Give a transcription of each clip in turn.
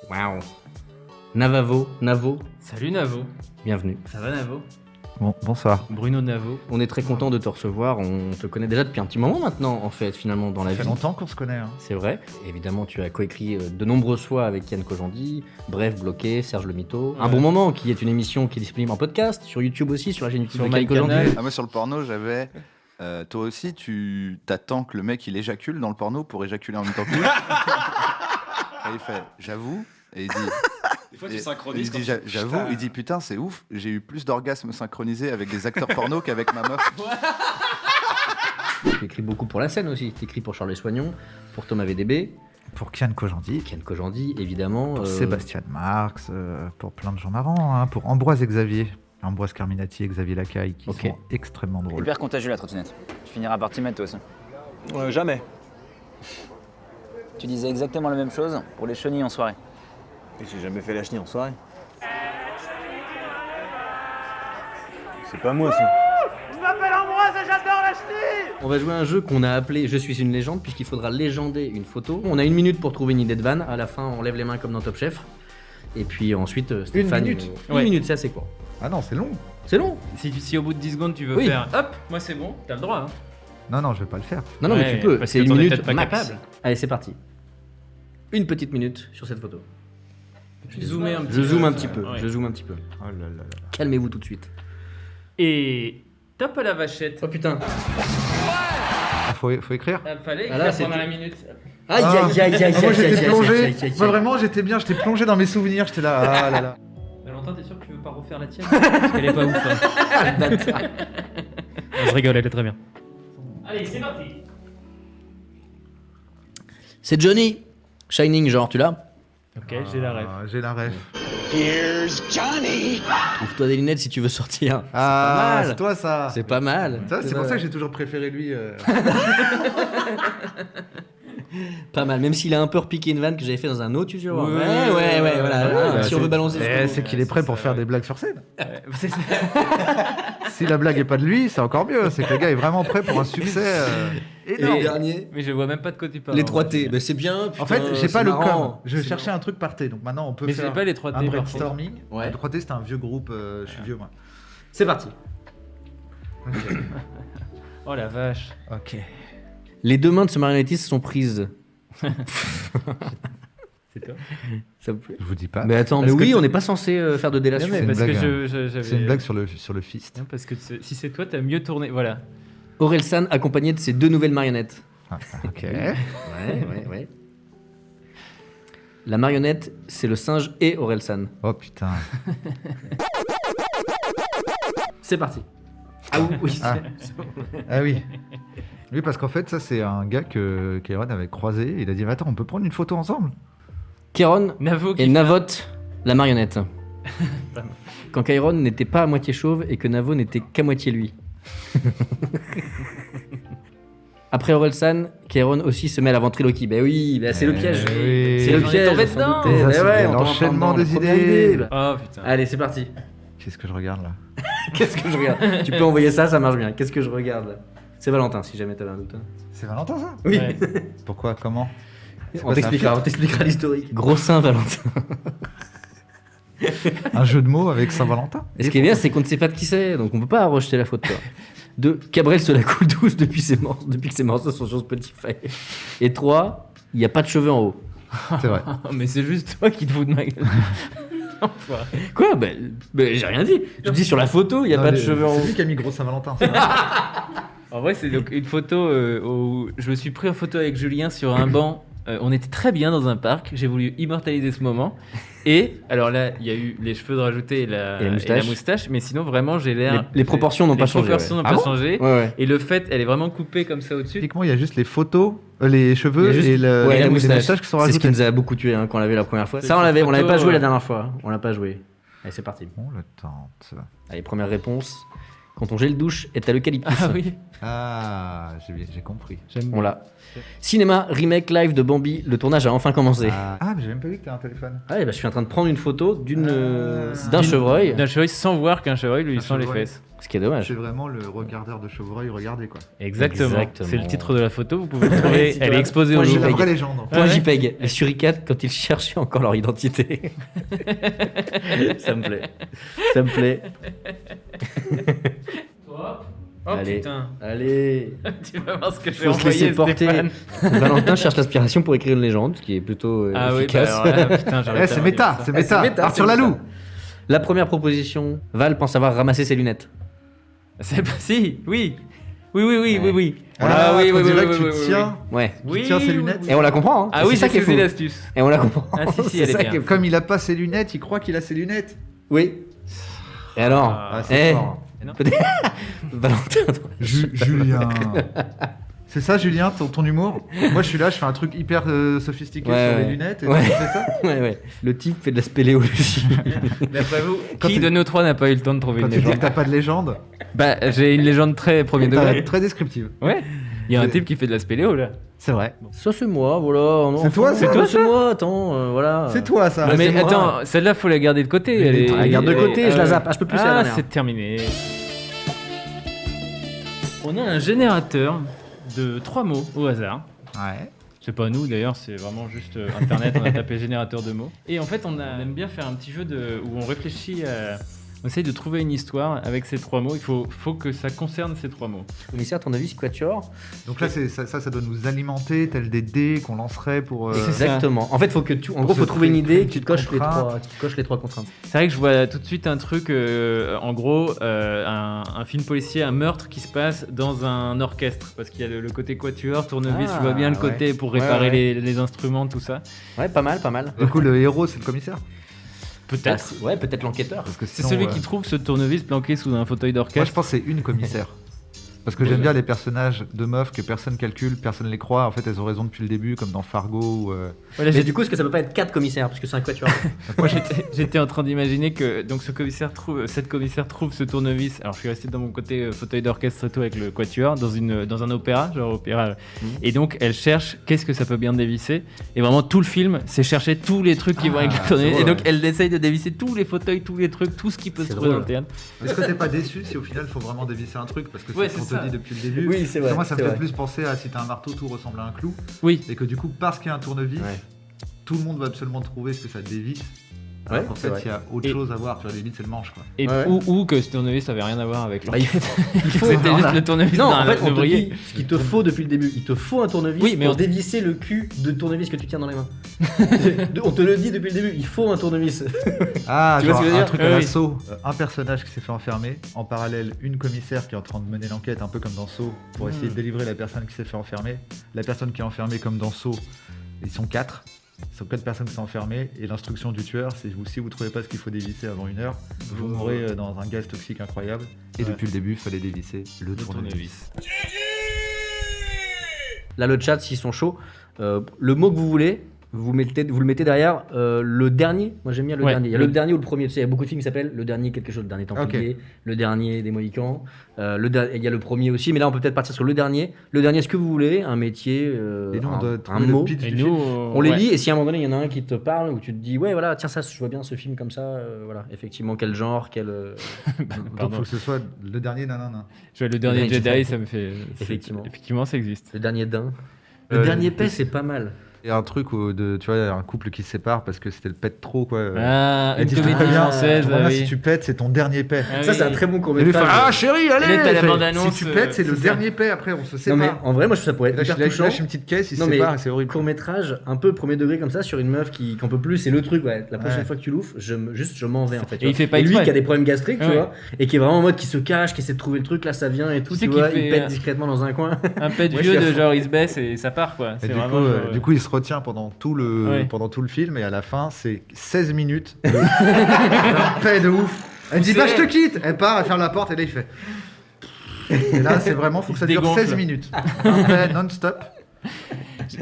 Waouh. Navo, Salut Navo. bienvenue. Ça va Navo? Bon, bonsoir. Bruno Navo. On est très content de te recevoir, on te connaît déjà depuis un petit moment maintenant en fait finalement dans la Ça fait vie. longtemps qu'on se connaît. Hein. C'est vrai. Évidemment, tu as coécrit de nombreuses fois avec Yann Kojandi, Bref, Bloqué, Serge Le Mito. Un Ouais. bon moment qui est une émission qui est disponible en podcast, sur YouTube aussi, sur la chaîne YouTube Sur de Yann Kojandi. MyCanal. Ah, moi sur le porno j'avais toi aussi tu t'attends que le mec il éjacule dans le porno pour éjaculer en même temps que lui. Et il fait j'avoue et il dit Des fois, et- tu synchronises. il dit quand tu- j'avoue, il dit putain c'est ouf, j'ai eu plus d'orgasmes synchronisés avec des acteurs porno qu'avec ma meuf. Tu écris beaucoup pour la scène aussi. Tu écris pour Charles Soignon, pour Thomas VDB, Pour Kian Kojandi, Yann Kojandi évidemment. pour Sébastien Marx, pour plein de gens marrants, hein, pour Ambroise et Xavier. Ambroise Carminati et Xavier Lacaille qui Ok. sont extrêmement drôles. Hyper contagieux la trottinette. Tu finiras par t'y mettre toi aussi. Jamais. Tu disais exactement la même chose pour les chenilles en soirée. Et j'ai jamais fait la chenille en soirée. C'est pas moi ça. On va jouer à un jeu qu'on a appelé Je suis une légende, puisqu'il faudra légender une photo. On a 1 minute pour trouver une idée de vanne. À la fin, on lève les mains comme dans Top Chef. Et puis ensuite, Stéphane. minute Une Ouais. minute, c'est assez court. Ah non, c'est long. C'est long. Si au bout de 10 secondes tu veux Oui. faire hop, moi c'est bon, t'as le droit. Hein. Non, je vais pas le faire. Non, mais Ouais, tu peux. parce C'est que 1 t'en es minute peut-être pas max. capable. Allez, c'est parti. Une petite minute sur cette photo. Je zoomais un petit Je peu. zoome un petit peu. Ouais. Je zoome un petit peu. Oh là là là. Calmez-vous tout de suite. Et top à la vachette. Oh putain. Ah, faut écrire. Il fallait Ah, là, écrire c'est pendant tout. la minute. Aïe, Ah. aïe, aïe, aïe, Ah, moi aïe, j'étais aïe, plongé. aïe, aïe, aïe, Moi aïe. vraiment j'étais bien, j'étais plongé dans mes souvenirs. J'étais là. Ah là là. Valentin, t'es sûr que tu veux pas refaire la tienne? Parce qu'elle est pas ouf. Hein. On se rigole, elle est très bien. Allez, c'est parti. C'est Johnny. Shining, genre, tu l'as? Ok, j'ai la rêve. Ah, J'ai la ref. Ouvre-toi des lunettes si tu veux sortir. Ah, pas mal. c'est toi ça. C'est pas mal. Ça, c'est pour ça que j'ai toujours préféré lui. Pas mal, même s'il a un peu repiqué une vanne que j'avais fait dans un autre, tu vois. Oui, Ouais, voilà. bah, Si on veut balancer. C'est qu'il est prêt pour faire des blagues sur scène. C'est ça. Si la blague est pas de lui, c'est encore mieux. C'est que le gars est vraiment prêt pour un succès Et énorme. le dernier, Mais je vois même pas de quoi tu parles. les 3 T. Ben, c'est bien. En fait, putain, j'ai pas c'est le marrant. com. Je C'est cherchais un truc par T. Donc maintenant, on peut Mais j'ai faire pas les 3 T, un par brainstorming. Ouais. Le 3T, c'était un vieux groupe. Je suis vieux, moi. C'est parti. Oh la vache. Ok. Les deux mains de ce marionnettiste sont prises. C'est toi. Ça vous plaît? Je vous dis pas. Mais attends, mais Parce que oui, tu- on n'est pas censé faire de Non, délation. mais une parce que blague, j'avais. C'est une blague sur le fist. Non, parce que si c'est toi, t'as mieux tourné. Voilà. Orelsan accompagné de ses 2 nouvelles marionnettes. Ah, ok. Ouais. La marionnette, c'est le singe et Orelsan. Oh putain. C'est parti. Ah oui. Ah. Ah oui. Oui, parce qu'en fait, ça, c'est un gars que Kairon avait croisé. Il a dit, mais attends, on peut prendre une photo ensemble? Kéron Navo qui et fait- Navot, la marionnette. Quand Kairon n'était pas à moitié chauve et que Navo n'était qu'à moitié lui. Après Orelsan, Kairon aussi se met à la ventriloquie. Ben oui, ben c'est le piège. Oui. C'est le J'en ai piège. tombé on s'en dedans. doutait. Ça, Ben c'est ouais, on l'enchaînement t'en parle des dans la première idées. idée, là. Oh putain. Allez, c'est parti. Qu'est-ce que je regarde là? Qu'est-ce que je regarde? Tu peux envoyer ça marche bien. Qu'est-ce que je regarde là? C'est Valentin, si jamais t'avais un doute. Hein. C'est Valentin, ça? Oui. Ouais. Pourquoi? Comment? C'est On quoi, c'est un t'expliquera l'historique. Gros sein, Valentin. Un jeu de mots avec Saint-Valentin? Et ce qui est bien, c'est qu'on ne sait pas de qui c'est, donc on peut pas rejeter la faute. Quoi. De Cabrel se la coule douce depuis que ses morceaux sont sur Spotify. Et 3, il n'y a pas de cheveux en haut. C'est vrai. Mais c'est juste toi qui te fous de ma gueule. Enfoiré. Quoi j'ai rien dit. Je dis sur la photo, il n'y a Non, pas de mais cheveux en haut. C'est lui qui a mis gros Saint-Valentin. c'est vrai. En vrai, c'est donc une photo où je me suis pris en photo avec Julien sur un banc. On était très bien dans un parc. J'ai voulu immortaliser ce moment. Et alors là, il y a eu les cheveux de rajouter et la moustache. Mais sinon, vraiment, j'ai l'air. Les proportions n'ont pas changé. Les proportions n'ont Ah pas bon changé. Ouais. Et le fait, elle est vraiment coupée comme ça au-dessus. Typiquement, il y a juste les photos, les cheveux Il y a juste- et le, ouais, les la moustaches moustache qui sont C'est ce rajoutés. qui nous a beaucoup tué quand on l'a vu la première fois. C'est Ça, on cette l'avait photo, pas joué la ouais. dernière fois. On l'a pas joué. Allez, c'est parti. On le tente. Allez, première réponse. quand ton gel douche est à l'eucalyptus. Ah oui, Ah, j'ai compris. j'aime On l'a. Cinéma, remake live de Bambi, le tournage a enfin commencé. Mais j'ai même pas vu que t'as un téléphone. Ah ouais, bah, je suis en train de prendre une photo d'un chevreuil, D'un chevreuil sans voir qu'un chevreuil lui Un sent les chevreuil. fesses. ce qui est dommage. C'est vraiment le regardeur de chevreuil, regardez quoi. Exactement. Exactement. C'est le titre de la photo, vous pouvez le trouver. Si tu Elle vois, est exposée moi, au j'y C'est Louvre. la paye. vraie légende. Point Ouais. JPEG, les suricates quand ils cherchaient encore leur identité. Ça me plaît. Ça me plaît. Oh Allez. putain, Allez. tu vas voir ce que j'ai Faut se laisser envoyé, porter. Stéphane. Valentin cherche l'inspiration pour écrire une légende, ce qui est plutôt Ah oui, bah efficace. alors là, putain, j'aurais C'est tellement méta, dit ça. c'est méta. méta, Part c'est sur la méta. loue. La première proposition, Val pense avoir ramassé ses lunettes. C'est pas si, oui. Oui. Ah, oui, on oui, dirait oui, que tu oui, oui, tiens. Ouais. Oui, Tu tiens ses oui, lunettes. oui. Et on la comprend. Hein. Ah oui, c'est ça j'ai qui est saisi fou. l'astuce. Et on la comprend. Ah, si, C'est elle est ça bien. qui est fou. Comme il a pas ses lunettes, il croit qu'il a ses lunettes. Oui. Et alors Ah, c'est Eh, fort. Valentin. Julien. C'est ça, Julien, ton humour? Moi, je suis là, je fais un truc hyper sophistiqué Ouais, sur les ouais. lunettes. Et Ouais. toi, tu fais ça Ouais. Le type fait de la spéléologie. D'après vous, Quand qui tu- de nous trois n'a pas eu le temps de trouver Quand une tu dis que légende t'as pas de légende, Bah, j'ai une légende très premier degré. très descriptive. Ouais. Il y a un C'est- type qui fait de la spéléo là. C'est vrai. Ça, c'est moi, voilà. C'est toi, c'est ça toi, c'est moi, attends, voilà. C'est toi, ça. Bah, mais c'est moi. attends, celle-là faut la garder de côté. Mais Elle est... la garde de côté, je la zappe. Ah, je peux plus, c'est la Ah, dernière. c'est terminé. On a un générateur de 3 mots au hasard. Ouais. C'est pas nous d'ailleurs, c'est vraiment juste internet, on a tapé générateur de mots. Et en fait, on aime bien faire un petit jeu où on réfléchit à. On essaye de trouver une histoire avec ces 3 mots. Il faut que ça concerne ces 3 mots. Commissaire, ton avis, c'est Quatuor Donc là, ça doit nous alimenter, tel des dés qu'on lancerait pour. C'est ça. Exactement. En fait, faut que en gros, se faut trouver une créer idée une qui petite coche les contrainte. trois contraintes. C'est vrai que je vois tout de suite un truc, en gros, un film policier, un meurtre qui se passe dans un orchestre. Parce qu'il y a le côté quatuor, tournevis, Ah, tu vois bien le ouais. côté pour réparer Ouais, les instruments, tout ça. Ouais, pas mal, pas mal. Du coup, le héros, c'est le commissaire. Peut-être. Ouais, peut-être l'enquêteur. Parce que C'est sinon, celui qui trouve ce tournevis planqué sous un fauteuil Moi, je d'orchestre. pense que c'est une commissaire. Parce que j'aime bien les personnages de meufs que personne calcule, personne les croit. En fait, elles ont raison depuis le début, comme dans Fargo. Ou, Voilà, Mais du coup, est-ce que ça peut pas être 4 commissaires parce que c'est un Quatuor? Moi, j'étais en train d'imaginer que donc cette commissaire trouve ce tournevis. Alors, je suis resté dans mon côté fauteuil d'orchestre et tout avec le quatuor dans un opéra, genre opéra. Et donc, elle cherche qu'est-ce que ça peut bien dévisser. Et vraiment, tout le film, c'est chercher tous les trucs qui vont avec le c'est tournevis. drôle, Et donc, ouais. elle essaye de dévisser tous les fauteuils, tous les trucs, tout ce qui peut se C'est trouver dans drôle. le théâtre. Est-ce que t'es pas déçu si au final, il faut vraiment dévisser un truc? Parce que Ouais, c'est ce qu'on c'est ça. te dit depuis le début. Oui, c'est vrai, Moi, ça me c'est fait vrai. plus penser à si t'as un marteau, tout ressemble à un clou. Oui. Et que du coup, parce qu'il y a un tournevis, Ouais. tout le monde va absolument trouver ce que ça dévisse. Alors Ouais, qu'en c'est fait, vrai. il y a autre Et- chose à voir. Tu vois, limite, c'est le manche, quoi. Et Ouais. ou que ce tournevis, ça avait rien à voir avec Bah, il faut. C'était voilà. juste le tournevis Non, d'un en fait, on te ouvrier. dit ce qu'il te faut depuis le début. Il te faut un tournevis Oui, mais pour on- dévisser le cul de tournevis que tu tiens dans les mains. On te le dit depuis le début. Il faut un tournevis. Ah, Tu vois genre ce que je veux un dire truc Oui, à oui. la Saw. Un personnage qui s'est fait enfermer. En parallèle, une commissaire qui est en train de mener l'enquête, un peu comme dans Saw, pour essayer de délivrer la personne qui s'est fait enfermer. La personne qui est enfermée, comme dans Saw, ils sont 4. Ils sont 4 personnes qui sont enfermées. Et l'instruction du tueur, c'est si vous trouvez pas ce qu'il faut dévisser avant 1 heure, vous mourrez dans un gaz toxique incroyable. Et Ouais. depuis le début, il fallait dévisser le tournevis. Là, le chat, s'ils sont chauds, le mot que vous voulez, vous le mettez derrière le dernier. Moi, j'aime bien le Ouais. dernier. Il y a le dernier ou le premier. Tu sais, il y a beaucoup de films qui s'appellent le dernier quelque chose, le dernier Templier, le dernier des Mohicans. Il y a le premier aussi, mais là, on peut peut-être partir sur le dernier. Le dernier, ce que vous voulez, un métier, Et nous, on doit un trouver mot. le pitch Et du nous, film. On les ouais. lit, et si à un moment donné, il y en a un qui te parle, ou tu te dis, ouais, voilà, tiens, ça, je vois bien ce film comme ça, voilà, effectivement, quel genre, quel. Donc, Pardon. faut que ce soit le dernier nanana. Je vois le dernier dernier Jedi, Jedi, ça me fait. effectivement. Effectivement, ça existe. Le dernier daim. Le dernier paix, c'est pas mal. Il y a un truc où tu vois, un couple qui se sépare parce que c'était le pet trop, quoi. Ah, Elle une dit, je te comédie préviens, française, je te préviens, oui. si tu pètes, c'est ton dernier paix. Ah Ça, oui. c'est un très bon Et lui court-métrage. fait, ah chérie, allez Et là, t'as la Fait, bande-annonce, si tu pètes, c'est le c'est ça. dernier paix, après on se Non, sépare. mais en vrai, moi, je trouve que ça pourrait être Là, hyper je touchant. lâche une petite caisse, il se Non, mais sépare et c'est horrible. court-métrage, un peu premier degré comme ça, sur une meuf qui en peut plus, c'est le truc, ouais. La prochaine Ouais. fois que tu l'ouvres, je m'en vais en fait. tu Et il vois. fait pas Et lui exprès. qui a des problèmes gastriques, tu Ouais. vois, et qui est vraiment en mode qui se cache, qui essaie de trouver le truc, là ça vient et tout, Tu tu sais vois, qu'il il fait, pète discrètement dans un coin. Un pet Ouais, vieux je suis à de fond. genre il se baisse et ça part quoi. Et C'est du vraiment. coup, genre, du coup, il se retient pendant tout Ouais. le film et à la fin, c'est 16 minutes de un paix de ouf. Elle dit, bah je te quitte. Elle part, elle ferme la porte et là il fait. Et là, c'est vraiment, faut que ça dure dégonfle. 16 minutes. Un paix non-stop.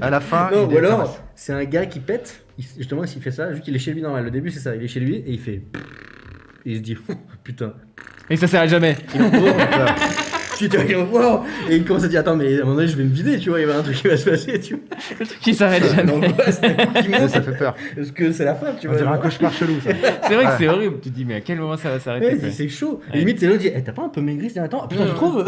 À la fin, Non, il ou alors, déclare. c'est un gars qui pète, justement, s'il fait ça, juste il est chez lui normal. Le début, c'est ça, il est chez lui et il fait. Et il se dit, putain, Et ça s'arrête jamais. Et en gros, tu te dis, wow. Et il commence à dire, attends, mais à un moment donné, je vais me vider, tu vois, il va y avoir un truc qui va se passer, tu vois. Le truc qui s'arrête jamais. L'angoisse d'un coup qui monte, Ça fait peur. parce que c'est la fin, tu On vois. dirait un cauchemar chelou, ça. C'est vrai que c'est horrible. Tu te dis, mais à quel moment ça va s'arrêter Ouais, quoi. c'est chaud. Ouais. Et limite, c'est l'autre dit, t'as pas un peu maigri ces derniers temps? Ah putain, tu trouves?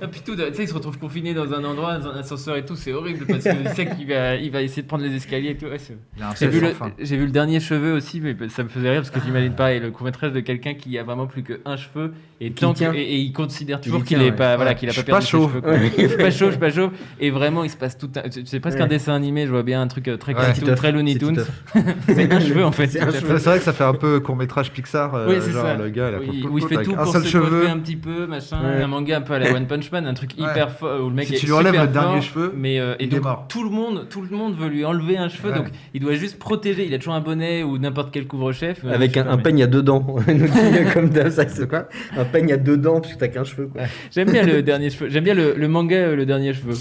Ah, plutôt, tu sais, il se retrouve confiné dans un endroit, dans un ascenseur et tout, c'est horrible parce qu'il sait qu'il va essayer de prendre les escaliers et tout. Ouais, Il a un j'ai, seul vu sans le, fin. j'ai vu le dernier cheveu aussi, mais ça me faisait rire parce que j'imagine pareil, le court-métrage de quelqu'un qui a vraiment plus qu'un cheveu et, et il considère toujours Il qu'il tient, est pas, ouais. voilà, qu'il a Je pas suis perdu pas ses chaud. cheveux. Quoi. Je suis pas chaud. Et vraiment, il se passe tout un. C'est presque un dessin animé, je vois bien un truc très cartoon, Titeuf, très Looney c'est Tunes. Titeuf. C'est un cheveu en fait. C'est un tout à cheveu. C'est vrai que ça fait un peu court-métrage Pixar. Oui, c'est genre ça. le gars, Où il fait avec tout un pour seul se cheveu. coiffer un petit peu, machin. Ouais. Un manga un peu à la One Punch Man, un truc Ouais. hyper fort où le mec Si est tu lui enlèves super le dernier fort, cheveu, mais et il donc est mort. tout le monde veut lui enlever un cheveu, Ouais. donc il doit juste protéger. Il a toujours un bonnet ou n'importe quel couvre-chef. Avec Je sais un pas, mais- peigne à 2 dents. Il nous dit comme ça, c'est quoi? Un peigne à 2 dents parce que t'as qu'un cheveu, quoi. J'aime bien le dernier cheveu. J'aime bien le manga le dernier cheveu.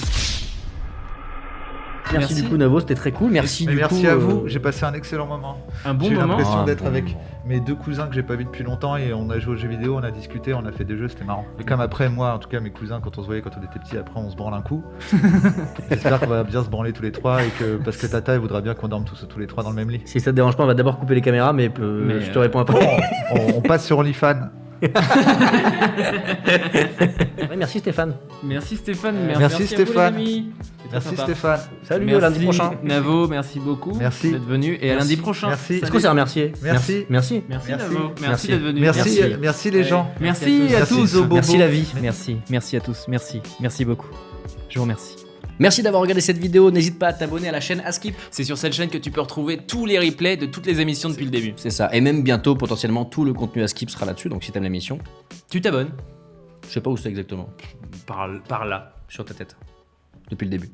Merci du coup, Navo, c'était très cool. Merci Mais du merci coup. à vous, j'ai passé un excellent moment. Un bon J'ai eu moment. l'impression Ah, d'être bon avec moment. mes deux cousins que j'ai pas vus depuis longtemps et on a joué aux jeux vidéo, on a discuté, on a fait des jeux, c'était marrant. Et comme après, moi, en tout cas, mes cousins, quand on se voyait quand on était petits, après on se branle un coup. J'espère qu'on va bien se branler tous les trois et que parce que Tata, elle voudra bien qu'on dorme tous les trois dans le même lit. Si ça te dérange pas, on va d'abord couper les caméras, mais, Mais, je te réponds après. On passe sur OnlyFans. Ouais, merci Stéphane. Merci Stéphane. Merci à vous, les Stéphane. amis. C'était très Merci sympa. Stéphane. Salut, Merci à lundi prochain. Navo, merci beaucoup Merci. d'être venu et à lundi prochain. Merci. Est-ce qu'on s'est remercié? Merci. Merci. Merci Merci. Navo, merci Merci. d'être venu. Merci les gens. Merci à Merci, tous. Zobo. Merci la vie. Merci à tous. Merci beaucoup. Je vous remercie. Merci d'avoir regardé cette vidéo. N'hésite pas à t'abonner à la chaîne Askip. C'est sur cette chaîne que tu peux retrouver tous les replays de toutes les émissions depuis le début. C'est ça. Et même bientôt, potentiellement, tout le contenu Askip sera là-dessus. Donc si t'aimes l'émission, Tu t'abonnes je sais pas où c'est exactement. par là. Sur ta tête. Depuis le début.